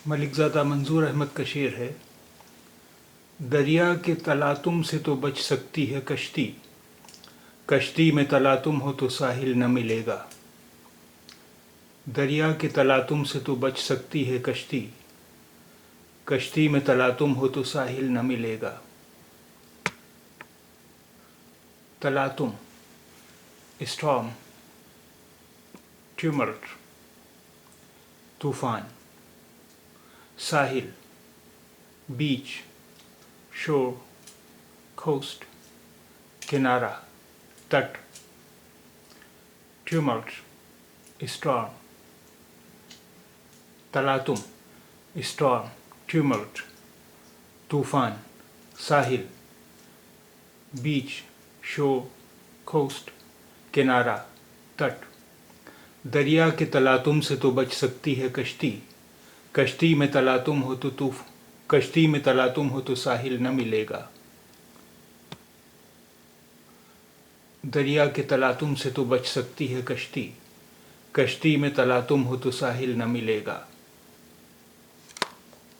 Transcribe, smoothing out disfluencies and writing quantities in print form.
मलिकज़ादा मंजूर अहमद का शेर है। दरिया के तलातुम से तो बच सकती है कश्ती, कश्ती में तलातुम हो तो साहिल न मिलेगा। दरिया के तलातुम से तो बच सकती है कश्ती, कश्ती में तलातुम हो तो साहिल न मिलेगा। तलातुम, स्टॉर्म, ट्यूमल्ट, तूफान। साहिल, बीच, शोर, कोस्ट, किनारा, तट। Tumult, storm. तलातुम, स्टॉर्म, ट्यूमल्ट, तूफान। साहिल, बीच, शोर, कोस्ट, किनारा, तट। दरिया के तलातुम से तो बच सकती है कश्ती, कश्ती में तलातुम हो तो कश्ती में तलातुम हो तो साहिल न मिलेगा। दरिया के तलातुम से तो बच सकती है कश्ती, कश्ती में तलातुम हो तो साहिल न मिलेगा।